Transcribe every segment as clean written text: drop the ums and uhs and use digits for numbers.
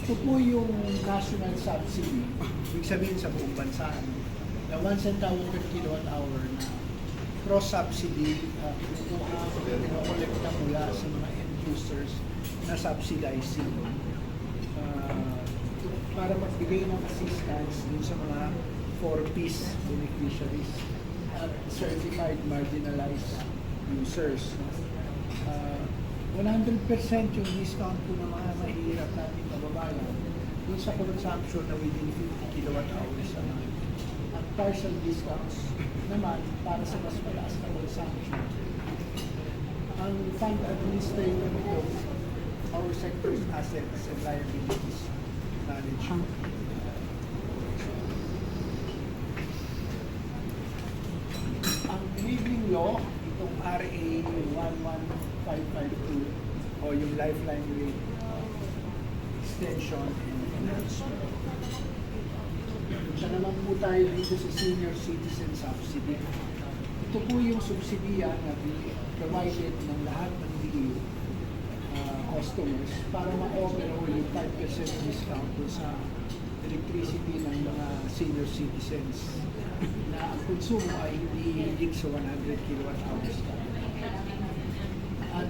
Ito po yung national subsidy, ibig sabihin sa buong bansa, na 1 centavo per kilowatt hour na cross-subsidy, pinokolekta mula sa mga end users na subsidizing para magbigay ng assistance dun sa mga 4Ps beneficiaries at certified marginalized users. 100% yung discount po ng mga mahihirap nating kababayan dun sa consumption na within 50 kilowatt hours a month. At partial discounts naman para sa mas mataas na consumption. Ang fund administrator nito, our sector's assets and liabilities management. Ang enabling law, itong RA 11552 o yung lifeline rate extension and enhancement. Siya naman po tayo dito sa senior citizen subsidy. Ito po yung subsidiya na provided ng lahat ng DU customers para ma-overall yung 5% discount sa electricity ng mga senior citizens na ang konsumo ay hindi higit sa 100 kilowatt hours at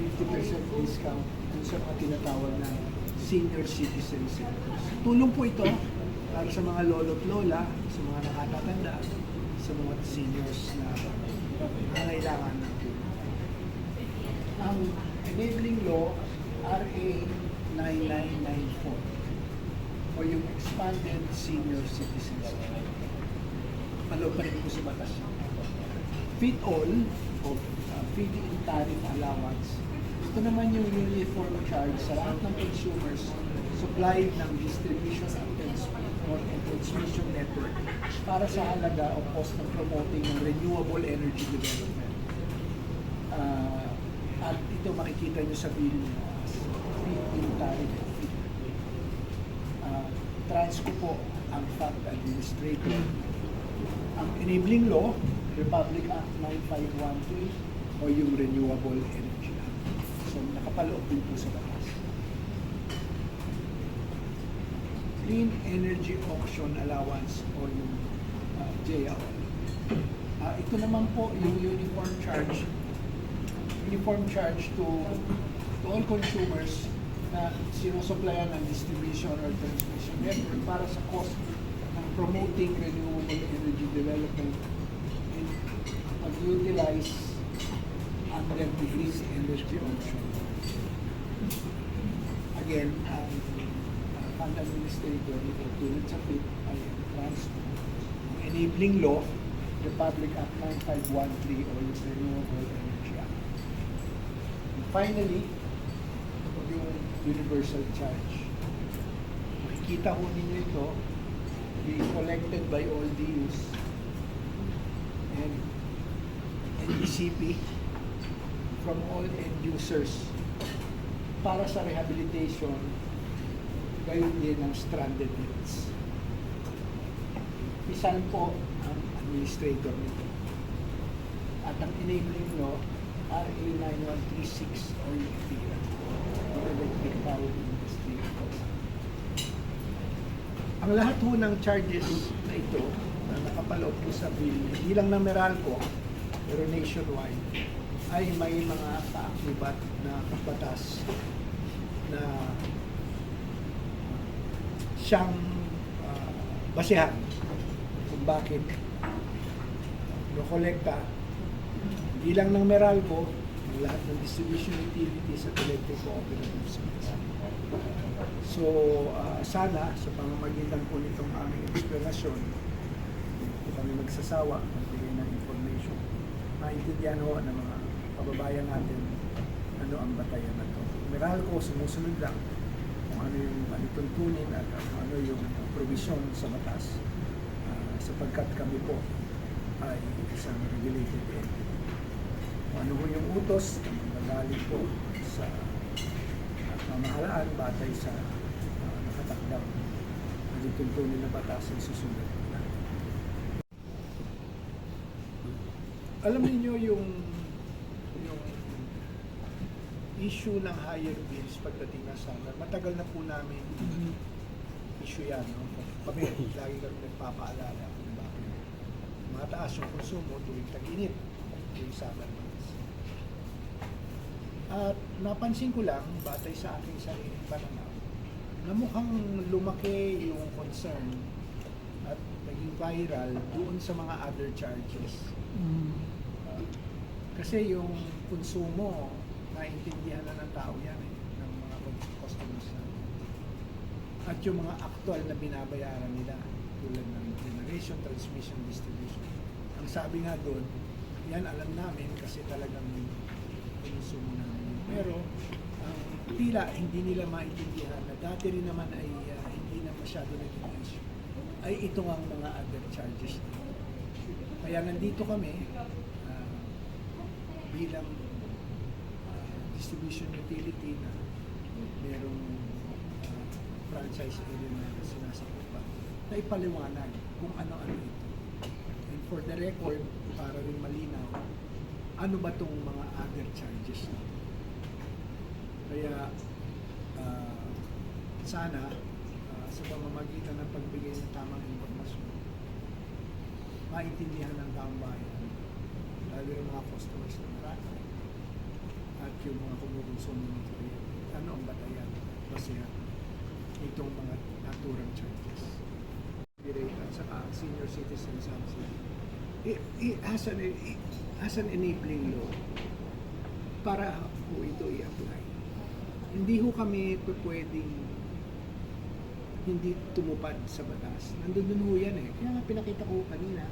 50% discount sa mga tinatawag na senior citizen centers. Tulong po ito para sa mga lolo't lola, sa mga nakatatanda, sa mga seniors na nangailangan ng tulong. Ang enabling law, RA 9994 o yung expanded senior citizens. Maloob pa rin po sa batas. Fit all of feed-in tariff allowance. Ito naman yung uniform charge sa lahat ng consumers supplied ng distribution and transmission network para sa halaga o cost ng promoting ng renewable energy development. At ito makikita nyo sa bill nyo as feed-in tariff. Transco po ang fact administrator. Ang enabling law, Republic Act 9513 o yung Renewable Energy Act. So nakapaloob din po sa batas. Clean Energy Auction Allowance o yung JAO. Ito naman po yung uniform charge to all consumers na sinusuplayan ng distribution or transmission network para sa cost ng promoting renewable energy development and pag-utilize under the green energy option. Again, ang fund administrator nito tulad sa FIT ay Transco. Ang enabling law, Republic Act 9513 o yung Renewable Energy Act. And finally, yung universal charge. Makikita ho ninyo ito being collected by all DUs and NECP from all end users para sa rehabilitation gayon din ng stranded nets. Isan po ang administrator nito. At ang enabling law, RA 9136 or EPIA, Electric Power Industry. Ang lahat ho ng charges na ito na nakapaloob po sa bill, hindi lang na Meralco, pero nationwide, ay may mga kaakibat na kabatas na siyang basehan kung bakit kolekta hindi lang ng Meralco, ang lahat ng distribution utilities at electric cooperatives. So, sana sa pamamagitan po nitong aming explanation, hindi kami magsasawa magbigay ng information. Maintindihan ho ng mga kababayan natin ano ang batayan na ito. Meralco, sumusunod lang kung ano yung tuntunin at ano yung provision sa batas sapagkat kami po ay isang regulated entity. Kung ano po yung utos na magaling po sa pamahalaan batay sa nakatakdang na tuntunin na batas ay susunod natin. Alam niyo yung issue ng higher bills pagdating ng summer. Matagal na po namin issue yan. No? Kami, lagi kami nagpapaalala kung bakit mataas yung konsumo tuwing tag-init, tuwing summer months. At napansin ko lang, batay sa aking sariling pananaw, na mukhang lumaki yung concern at naging viral doon sa mga other charges. Kasi yung konsumo, naintindihan na ng tao yan ng mga customers na. At yung mga actual na binabayaran nila, tulad ng generation, transmission, distribution. Ang sabi nga doon, yan alam namin kasi talagang konsumo namin. Pero tila hindi nila maintindihan na dati rin naman ay hindi na masyado naging issue. Ay ito ang mga other charges. Kaya nandito kami bilang distribution utility na merong franchise area na sinasakot pa, na ipaliwanag kung ano-ano ito. And for the record, para rin malinaw, ano ba itong mga other charges na? Kaya sana sa pamamagitan ng pagbigay ng tamang impormasyon, maintindihan ng taong bayan, lalo yung mga customers na marami at yung mga kumukonsumo ng kuryente. Ano ang batayan? Basihan itong mga naturang charges. At saka senior citizen subsidy. As an enabling law, para po ito i-apply. Hindi ho kami pwedeng hindi tumupad sa batas. Nandun ho yan eh. Kaya nga pinakita ko kanina,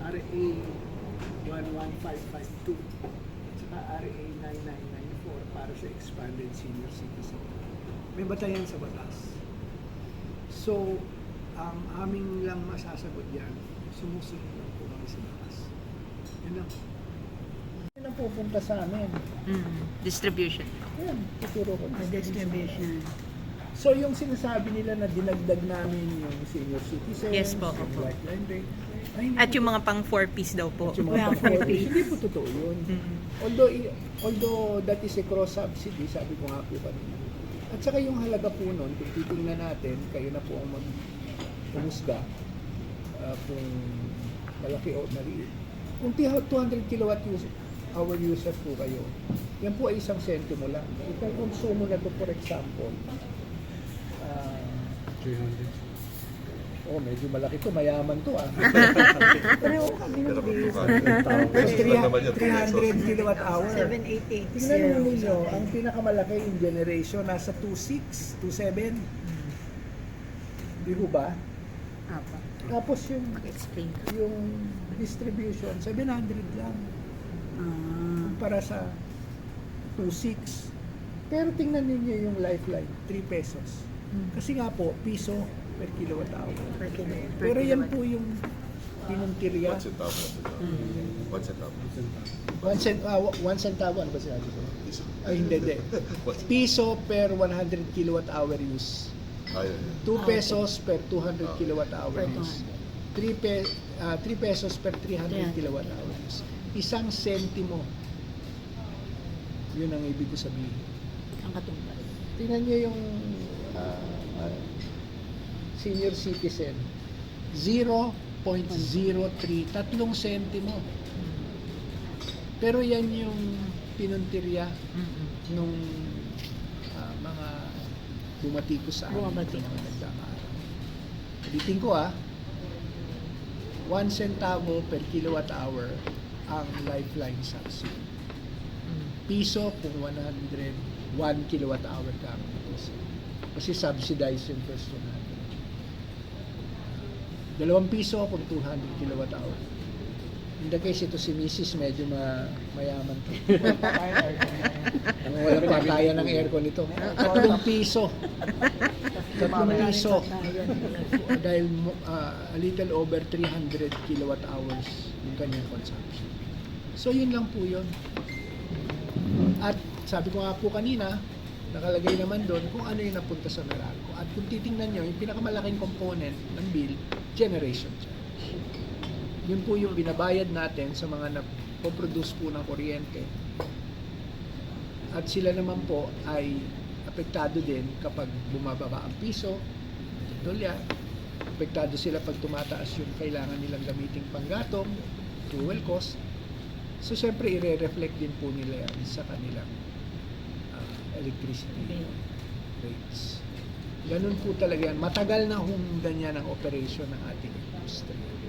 RA 11552 at saka RA 9994 para sa expanded senior citizen. May batayan sa batas. So, ang aming lang masasagot yan, sumusunod lang po kami sa batas. Yan lang. Yan ang pupunta sa amin. Distribution. Yan, tuturo ko. Distribution. So, yung sinasabi nila na dinagdag namin yung senior citizen, Yes po, yung opo. lifeline rate, ay, At yung mga pang 4-piece daw po. at yung mga pang-4P, hindi po totoo yun. Although that is a cross-subsidy, sabi ko nga po kanina. At saka yung halaga po nun, kung titingnan natin, kayo na po ang mag-umusga kung malaki o maliit. Kung 200 kilowatt hour user po kayo, yan po ay 1 sentimo lang. Kung konsumo na to, for example, 300. oh, medyo malaki to, mayaman to Pareho kami ng base. Pesos lang naman yun. 300 kilowatt hour. 788. Tingnan mo ninyo, ang pinakamalaki in generation nasa 2.6, 2.7. Di ho ba? Apa. Tapos yung Mag-explain ka. distribution, 700 lang. Para sa 2.6. Pero tingnan ninyo yung lifeline, 3 pesos. Kasi nga po, piso per kilowatt hour. Pero yan po yung tinuntirya. 1 centavo. 1 centavo. 1 centavo, ano ba sinabi ko? Ay, hindi. Piso per 100 kilowatt hour use. 2 pesos per 200 kilowatt hour use. 3 pesos per 300 kilowatt hour use. 1 sentimo. Yun ang ibig ko sabihin. Ang katumbas. Tingnan nyo yung senior citizen. 0.03, 3 sentimo. Pero yan yung pinuntirya nung mga bumati ko sa amin. Bumabati. Mga nagdakaaraw. Ulitin ko 1 centavo per kilowatt hour ang lifeline subsidy. Piso kung 101 kilowatt hour ka ang piso. Kasi subsidized yung first 100. 2 piso kung 200 kilowatt hour. In the case ito si Mrs. medyo mayaman to. Walang patayan ng aircon ito. 3 piso. 3 piso. Dahil a little over 300 kilowatt hours yung kanyang consumption. So yun lang po yun. At sabi ko nga po kanina, nakalagay naman doon kung ano yung napunta sa Meralco. At kung titingnan nyo, yung pinakamalaking component ng bill, generation charge. Yun po yung binabayad natin sa mga nagpo-produce po ng kuryente. At sila naman po ay apektado din kapag bumababa ang piso, dolya. Apektado sila pag tumataas yung kailangan nilang gamiting panggatong, fuel cost. So, syempre, i-reflect din po nila yan sa kanilang electricity rates. Ganun po talaga yan. Matagal na hong ganyan ang operation ng ating industriya.